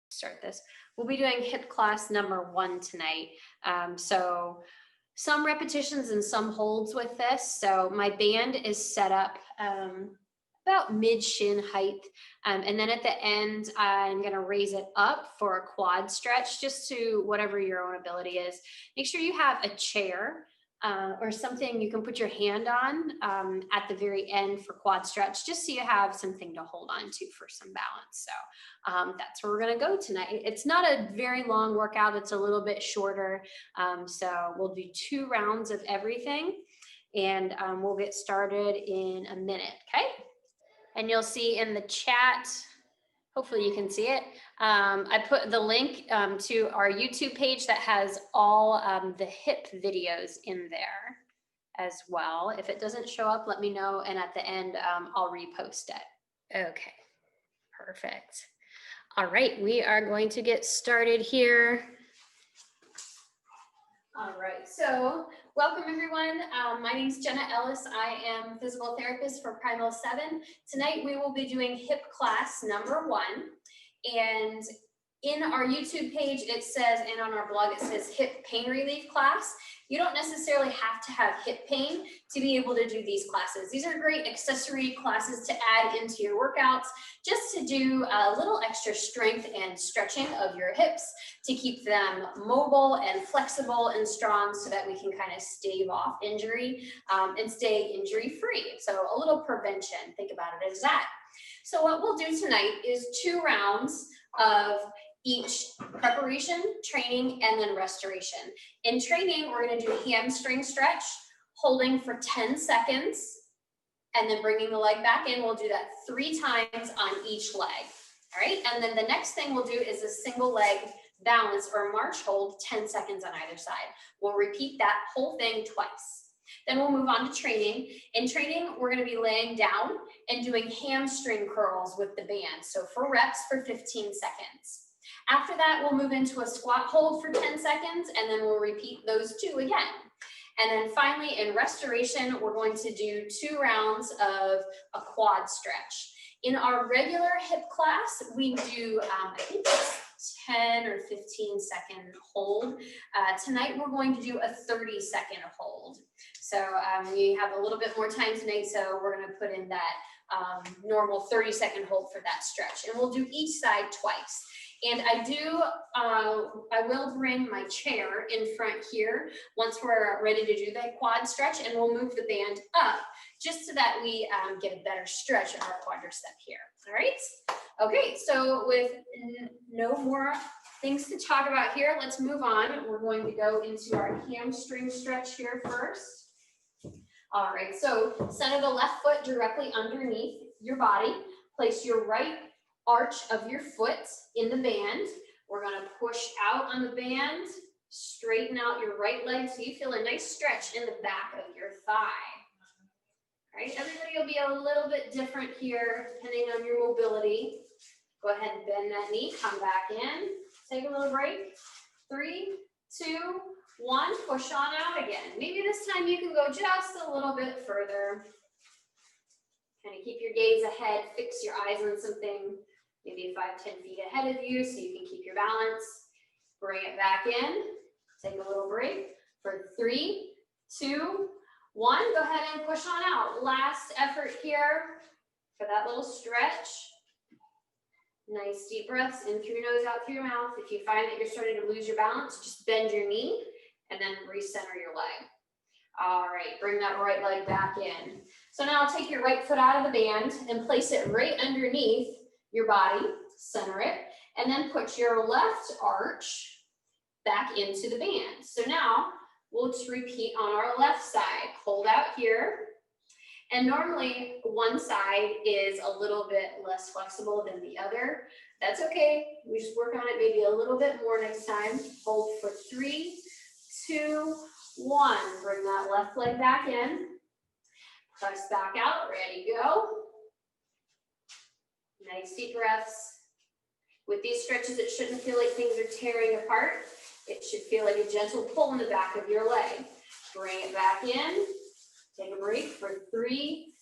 start this. We'll be doing hip class number 1 tonight. So some repetitions and some holds with this. So my band is set up about mid shin height. And then at the end, I'm gonna raise it up for a quad stretch, just to whatever your own ability is. Make sure you have a chair or something you can put your hand on at the very end for quad stretch, just so you have something to hold on to for some balance. So that's where we're gonna go tonight. It's not a very long workout, it's a little bit shorter. So we'll do 2 rounds of everything, and we'll get started in a minute, okay? And you'll see in the chat, hopefully you can see it, I put the link to our YouTube page that has all the hip videos in there as well. If it doesn't show up, let me know, and at the end, I'll repost it. Okay, perfect. All right, we are going to get started here. All right, so welcome everyone. My name is Jenna Ellis. I am physical therapist for Primal 7. Tonight we will be doing hip class number 1. And in our YouTube page, it says, and on our blog, it says hip pain relief class. You don't necessarily have to have hip pain to be able to do these classes. These are great accessory classes to add into your workouts, just to do a little extra strength and stretching of your hips to keep them mobile and flexible and strong, so that we can kind of stave off injury and stay injury free. So a little prevention, think about it as that. So what we'll do tonight is 2 rounds of each preparation, training, and then restoration. In training, we're gonna do hamstring stretch, holding for 10 seconds, and then bringing the leg back in. We'll do that 3 times on each leg, all right? And then the next thing we'll do is a single leg balance or march hold, 10 seconds on either side. We'll repeat that whole thing twice. Then we'll move on to training. In training, we're gonna be laying down and doing hamstring curls with the band. So for reps for 15 seconds. After that, we'll move into a squat hold for 10 seconds, and then we'll repeat those 2 again. And then finally, in restoration, we're going to do 2 rounds of a quad stretch. In our regular hip class, we do, I think it's 10 or 15 second hold. Tonight, we're going to do a 30-second hold. So we have a little bit more time tonight, so we're gonna put in that normal 30-second hold for that stretch. And we'll do each side twice. And I will bring my chair in front here once we're ready to do that quad stretch, and we'll move the band up just so that we get a better stretch of our quadricep here, all right? Okay, so with no more things to talk about here, let's move on. We're going to go into our hamstring stretch here first. All right, so center the left foot directly underneath your body. Place your right arch of your foot in the band. We're gonna push out on the band, straighten out your right leg so you feel a nice stretch in the back of your thigh. All right, everybody will be a little bit different here depending on your mobility. Go ahead and bend that knee, come back in, take a little break. 3, 2, 1, push on out again. Maybe this time you can go just a little bit further. Kind of keep your gaze ahead, fix your eyes on something maybe 5-10 feet ahead of you so you can keep your balance. Bring it back in, take a little break for 3, 2, 1. Go ahead and push on out. Last effort here for that little stretch. Nice deep breaths in through your nose, out through your mouth. If you find that you're starting to lose your balance, just bend your knee and then recenter your leg. All right, bring that right leg back in. So now take your right foot out of the band and place it right underneath your body, center it, and then put your left arch back into the band. So now we'll just repeat on our left side. Hold out here. And normally one side is a little bit less flexible than the other. That's okay. We just work on it maybe a little bit more next time. Hold for 3, 2, 1. Bring that left leg back in. Press back out, ready, go. Nice deep breaths. With these stretches, it shouldn't feel like things are tearing apart. It should feel like a gentle pull in the back of your leg. Bring it back in. Take a break for 3,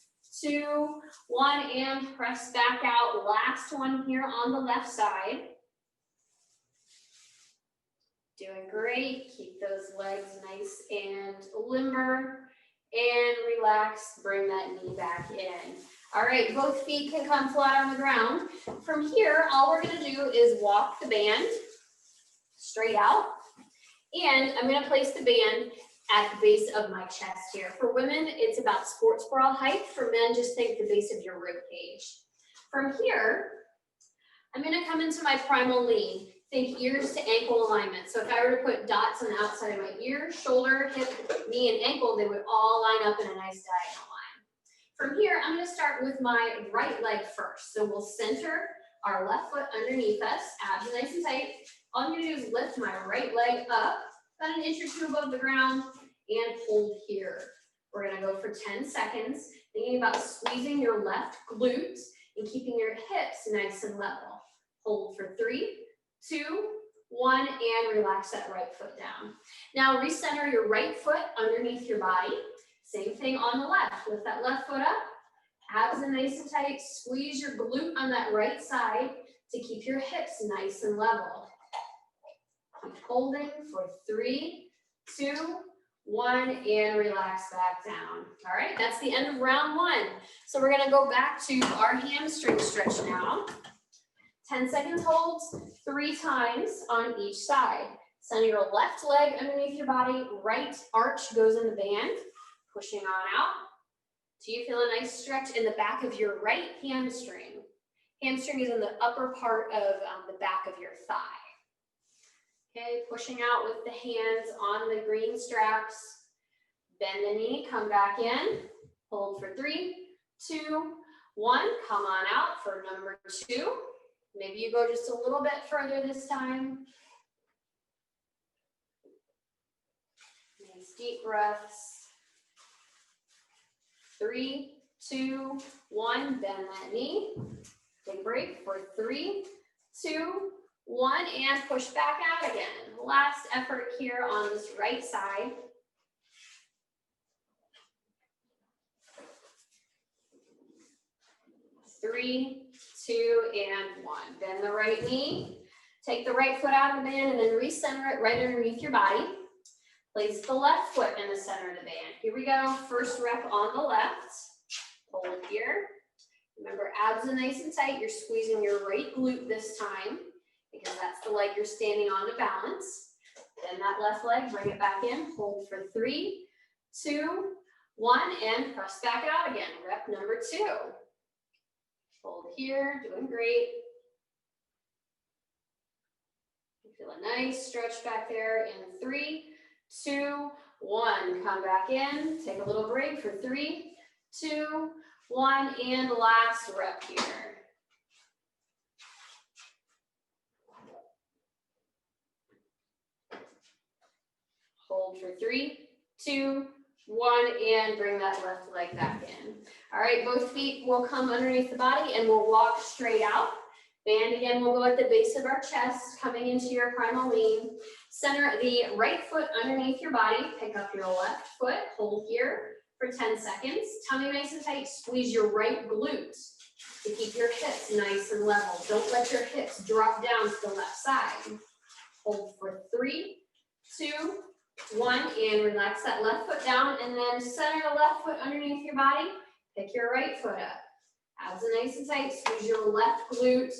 2, 1, and press back out. Last one here on the left side. Doing great. Keep those legs nice and limber and relax. Bring that knee back in. All right, both feet can come flat on the ground. From here, all we're gonna do is walk the band straight out. And I'm gonna place the band at the base of my chest here. For women, it's about sports bra height. For men, just think the base of your rib cage. From here, I'm gonna come into my primal lean. Think ears to ankle alignment. So if I were to put dots on the outside of my ear, shoulder, hip, knee, and ankle, they would all line up in a nice diagonal line. From here, I'm gonna start with my right leg first. So we'll center our left foot underneath us, abs nice and tight. All I'm gonna do is lift my right leg up, about an inch or two above the ground, and hold here. We're gonna go for 10 seconds, thinking about squeezing your left glute and keeping your hips nice and level. Hold for 3, 2, 1, and relax that right foot down. Now recenter your right foot underneath your body. Same thing on the left. Lift that left foot up, abs are nice and tight. Squeeze your glute on that right side to keep your hips nice and level. Keep holding for 3, 2, 1, and relax back down. All right, that's the end of round 1. So we're gonna go back to our hamstring stretch now. 10 seconds holds, 3 times on each side. Send your left leg underneath your body, right arch goes in the band, pushing on out. Do you feel a nice stretch in the back of your right hamstring? Hamstring is in the upper part of the back of your thigh. Okay, pushing out with the hands on the green straps. Bend the knee, come back in. Hold for 3, 2, 1. Come on out for number 2. Maybe you go just a little bit further this time. Nice deep breaths. 3, 2, 1. Bend that knee. Big break for 3, 2, 1, and push back out again. Last effort here on this right side. 3, 2, and 1. Bend the right knee. Take the right foot out of the band and then recenter it right underneath your body. Place the left foot in the center of the band. Here we go. First rep on the left. Hold here. Remember, abs are nice and tight. You're squeezing your right glute this time because that's the leg you're standing on to balance. Bend that left leg, bring it back in. Hold for 3, 2, 1, and press back out again. Rep number 2. Hold here, doing great. You feel a nice stretch back there in 3, 2, 1. Come back in, take a little break for 3, 2, 1, and last rep here. Hold for 3, 2, 1, and bring that left leg back in. All right, both feet will come underneath the body and we'll walk straight out. Band again will go at the base of our chest, coming into your primal lean. Center the right foot underneath your body. Pick up your left foot, hold here for 10 seconds. Tummy nice and tight, squeeze your right glute to keep your hips nice and level. Don't let your hips drop down to the left side. Hold for 3, 2, 1, and relax that left foot down, and then center the left foot underneath your body. Pick your right foot up. Abs are nice and tight. Squeeze your left glute,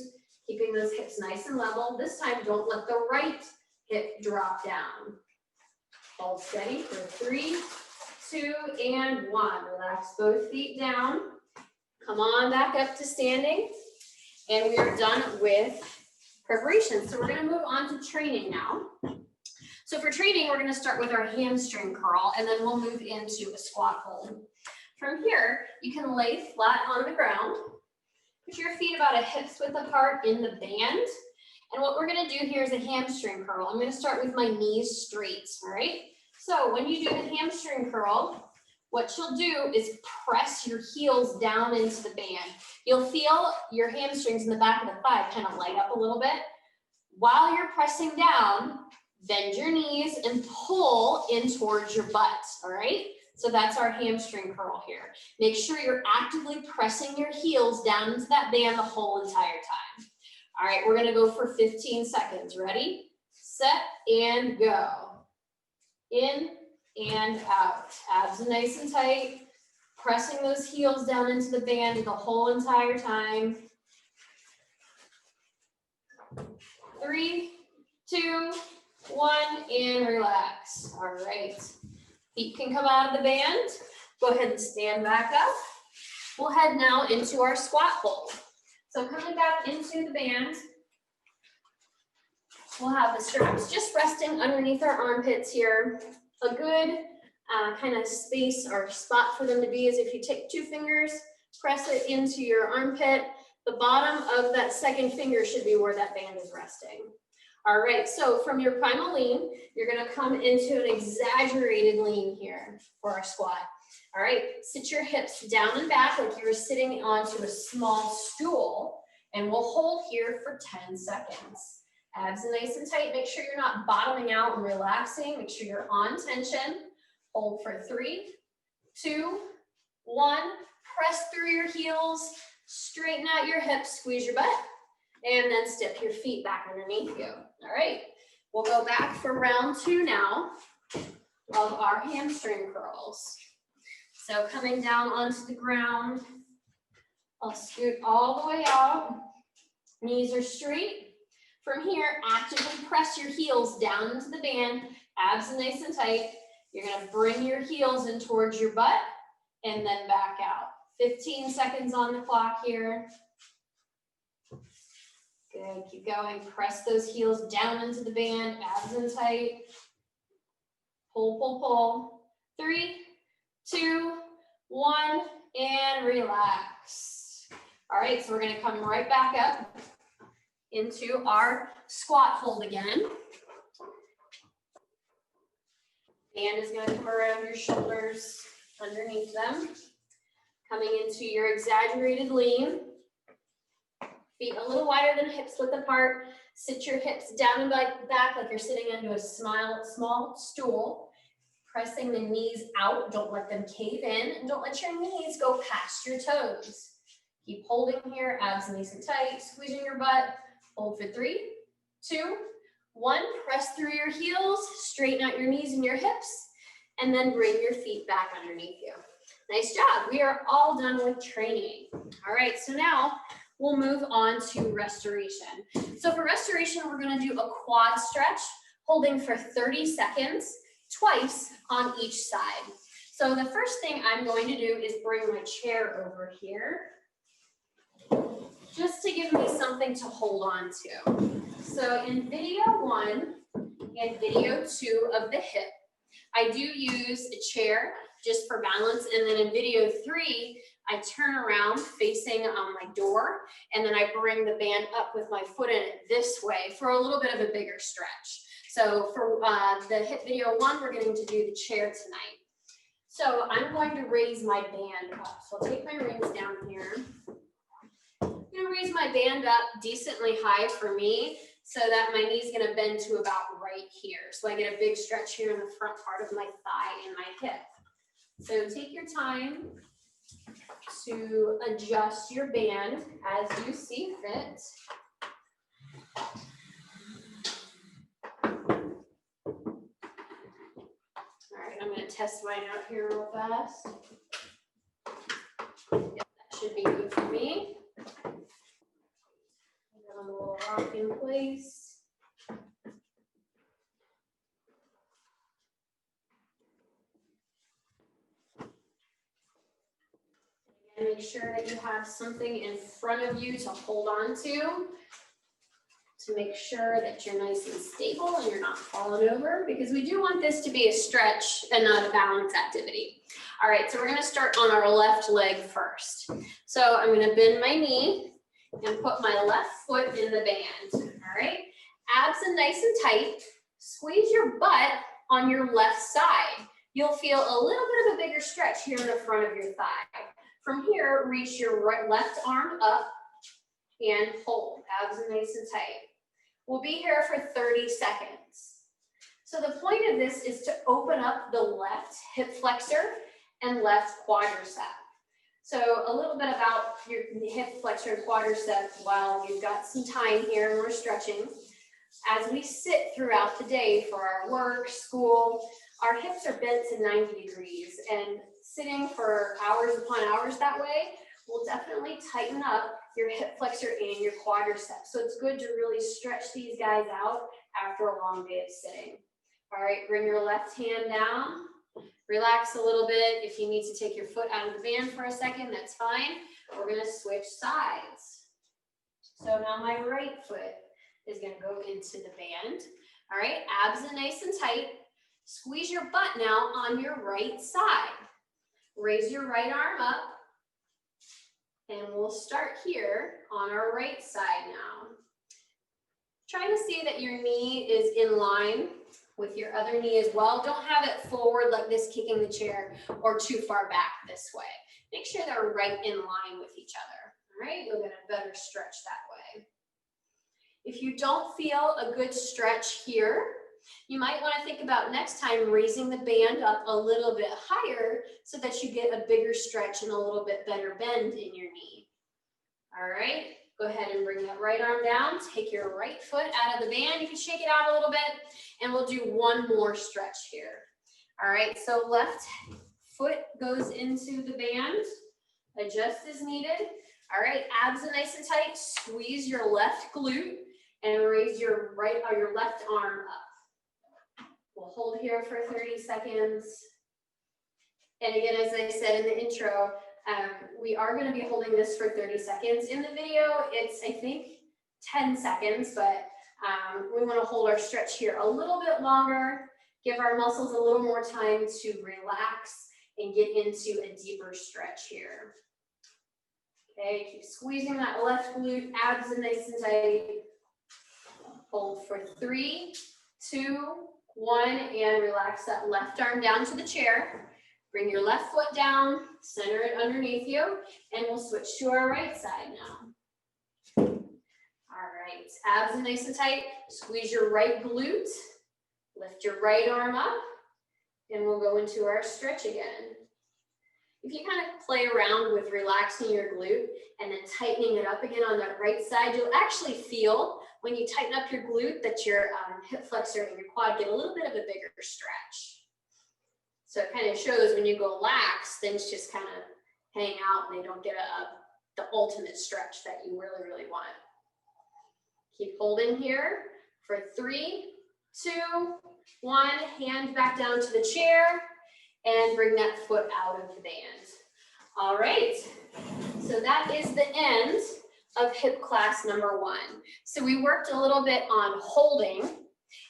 keeping those hips nice and level. This time, don't let the right hip drop down. Hold steady for 3, 2, and 1. Relax both feet down. Come on back up to standing. And we are done with preparation. So we're going to move on to training now. So for training, we're going to start with our hamstring curl, and then we'll move into a squat hold. From here, you can lay flat on the ground. Put your feet about a hip's width apart in the band. And what we're going to do here is a hamstring curl. I'm going to start with my knees straight, all right? So when you do the hamstring curl, what you'll do is press your heels down into the band. You'll feel your hamstrings in the back of the thigh kind of light up a little bit. While you're pressing down, bend your knees and pull in towards your butt, all right? So that's our hamstring curl here. Make sure you're actively pressing your heels down into that band the whole entire time. All right, we're gonna go for 15 seconds. Ready, set, and go. In and out. Abs nice and tight. Pressing those heels down into the band the whole entire time. 3, 2, 1, and relax. All right. Feet can come out of the band. Go ahead and stand back up. We'll head now into our squat hold. So coming back into the band, we'll have the straps just resting underneath our armpits here. A good kind of space or spot for them to be is if you take 2 fingers, press it into your armpit. The bottom of that second finger should be where that band is resting. All right, so from your primal lean, you're gonna come into an exaggerated lean here for our squat. All right, sit your hips down and back like you were sitting onto a small stool, and we'll hold here for 10 seconds. Abs nice and tight. Make sure you're not bottoming out and relaxing. Make sure you're on tension. Hold for 3, 2, 1. Press through your heels, straighten out your hips, squeeze your butt, and then step your feet back underneath you. All right, we'll go back for round 2 now of our hamstring curls. So coming down onto the ground, I'll scoot all the way out. Knees are straight. From here, actively press your heels down into the band, abs nice and tight. You're gonna bring your heels in towards your butt and then back out. 15 seconds on the clock here. Good, keep going. Press those heels down into the band, abs in tight. Pull, pull, pull. 3, 2, 1, and relax. All right, so we're gonna come right back up into our squat hold again. Hand is gonna come around your shoulders, underneath them. Coming into your exaggerated lean. Feet a little wider than hips width apart. Sit your hips down and back like you're sitting into a small stool. Pressing the knees out, don't let them cave in, and don't let your knees go past your toes. Keep holding here, abs nice and tight, squeezing your butt. Hold for 3, 2, 1. Press through your heels, straighten out your knees and your hips, and then bring your feet back underneath you. Nice job. We are all done with training. All right, so now we'll move on to restoration. So for restoration, we're going to do a quad stretch, holding for 30 seconds, twice on each side. So the first thing I'm going to do is bring my chair over here, just to give me something to hold on to. So in video 1 and video 2 of the hip, I do use a chair just for balance, and then in video 3, I turn around facing my door, and then I bring the band up with my foot in it this way for a little bit of a bigger stretch. So for the hip video 1, we're going to do the chair tonight. So I'm going to raise my band up. So I'll take my rings down here. I'm going to raise my band up decently high for me so that my knee's going to bend to about right here. So I get a big stretch here in the front part of my thigh and my hip. So take your time to adjust your band as you see fit. All right, I'm going to test mine out here real fast. Yep, that should be good for me. Got a little rock in place. And make sure that you have something in front of you to hold on to make sure that you're nice and stable and you're not falling over, because we do want this to be a stretch and not a balance activity. All right, so we're going to start on our left leg first. So I'm going to bend my knee and put my left foot in the band. All right, abs are nice and tight. Squeeze your butt on your left side. You'll feel a little bit of a bigger stretch here in the front of your thigh. From here, reach your left arm up and hold. Abs are nice and tight. We'll be here for 30 seconds. So the point of this is to open up the left hip flexor and left quadricep. So a little bit about your hip flexor and quadricep while you've got some time here and we're stretching. As we sit throughout the day for our work, school, our hips are bent to 90 degrees, and sitting for hours upon hours that way will definitely tighten up your hip flexor and your quadricep. So it's good to really stretch these guys out after a long day of sitting. All right, bring your left hand down. Relax a little bit. If you need to take your foot out of the band for a second, that's fine. We're gonna switch sides. So now my right foot is gonna go into the band. All right, abs are nice and tight. Squeeze your butt now on your right side. Raise your right arm up. And we'll start here on our right side now. Try to see that your knee is in line with your other knee as well. Don't have it forward like this, kicking the chair, or too far back this way. Make sure they're right in line with each other. All right, you'll get a better stretch that way. If you don't feel a good stretch here, you might want to think about next time raising the band up a little bit higher so that you get a bigger stretch and a little bit better bend in your knee. All right, go ahead and bring that right arm down. Take your right foot out of the band. You can shake it out a little bit, and we'll do one more stretch here. All right, so left foot goes into the band. Adjust as needed. All right, abs are nice and tight. Squeeze your left glute and raise your right or your left arm up. We'll hold here for 30 seconds. And again, as I said in the intro, we are going to be holding this for 30 seconds. In the video, it's, I think, 10 seconds, but we want to hold our stretch here a little bit longer, give our muscles a little more time to relax and get into a deeper stretch here. Okay, keep squeezing that left glute, abs are nice and tight. Hold for 3, 2, 1, and relax that left arm down to the chair. Bring your left foot down, center it underneath you, and we'll switch to our right side now. All right, abs are nice and tight. Squeeze your right glute, lift your right arm up, and we'll go into our stretch again. If you kind of play around with relaxing your glute and then tightening it up again on that right side, you'll actually feel when you tighten up your glute that your hip flexor and your quad get a little bit of a bigger stretch. So it kind of shows when you go lax, things just kind of hang out and they don't get the ultimate stretch that you really, really want. Keep holding here for 3, 2, 1, hand back down to the chair and bring that foot out of the band. All right, so that is the end of hip class number 1. So we worked a little bit on holding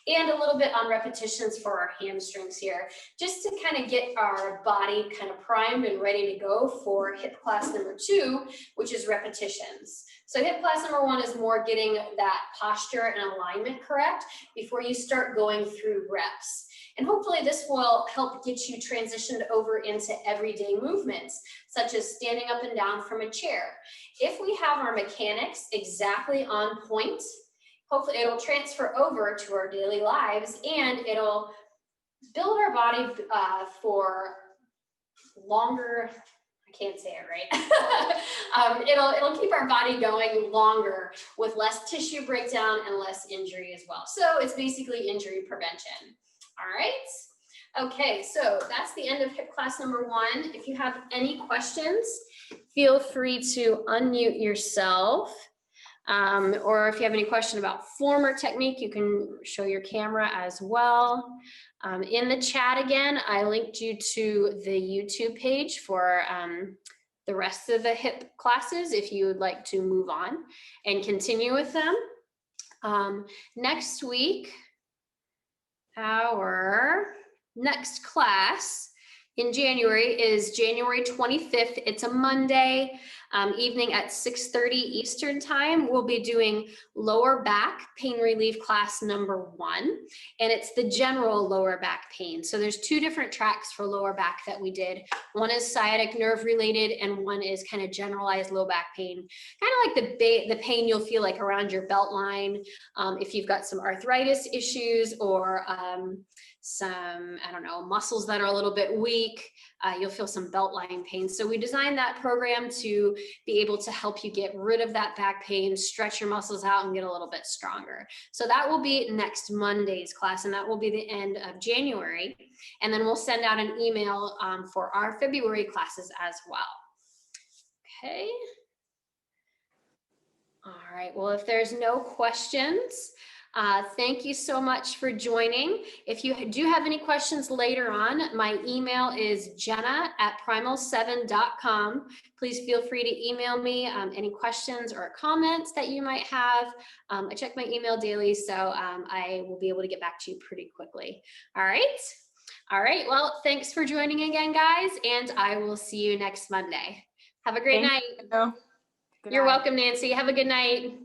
and a little bit on repetitions for our hamstrings here, just to kind of get our body kind of primed and ready to go for hip class number 2, which is repetitions. So hip class number 1 is more getting that posture and alignment correct before you start going through reps. And hopefully this will help get you transitioned over into everyday movements, such as standing up and down from a chair. If we have our mechanics exactly on point, hopefully it'll transfer over to our daily lives and it'll build our body for longer, I can't say it right. It'll keep our body going longer with less tissue breakdown and less injury as well. So it's basically injury prevention. All right. Okay, so that's the end of hip class number 1. If you have any questions, feel free to unmute yourself. Or if you have any question about form or technique, you can show your camera as well. In the chat again, I linked you to the YouTube page for the rest of the hip classes if you would like to move on and continue with them. Next week, our next class in January is January 25th. It's a Monday evening at 6:30 Eastern time. We'll be doing lower back pain relief class number 1, and it's the general lower back pain. So there's 2 different tracks for lower back that we did. One is sciatic nerve related, and one is kind of generalized low back pain, kind of like the pain you'll feel like around your belt line if you've got some arthritis issues or some, I don't know, muscles that are a little bit weak. You'll feel some belt line pain. So we designed that program to be able to help you get rid of that back pain, stretch your muscles out, and get a little bit stronger. So that will be next Monday's class, and that will be the end of January. And then we'll send out an email for our February classes as well. Okay. All right, well, if there's no questions, thank you so much for joining. If you do have any questions later on, my email is jenna@primal7.com. Please feel free to email me any questions or comments that you might have. I check my email daily, so I will be able to get back to you pretty quickly. All right. All right, well, thanks for joining again, guys, and I will see you next Monday. Have a great night. Good You're night. welcome, Nancy. Have a good night.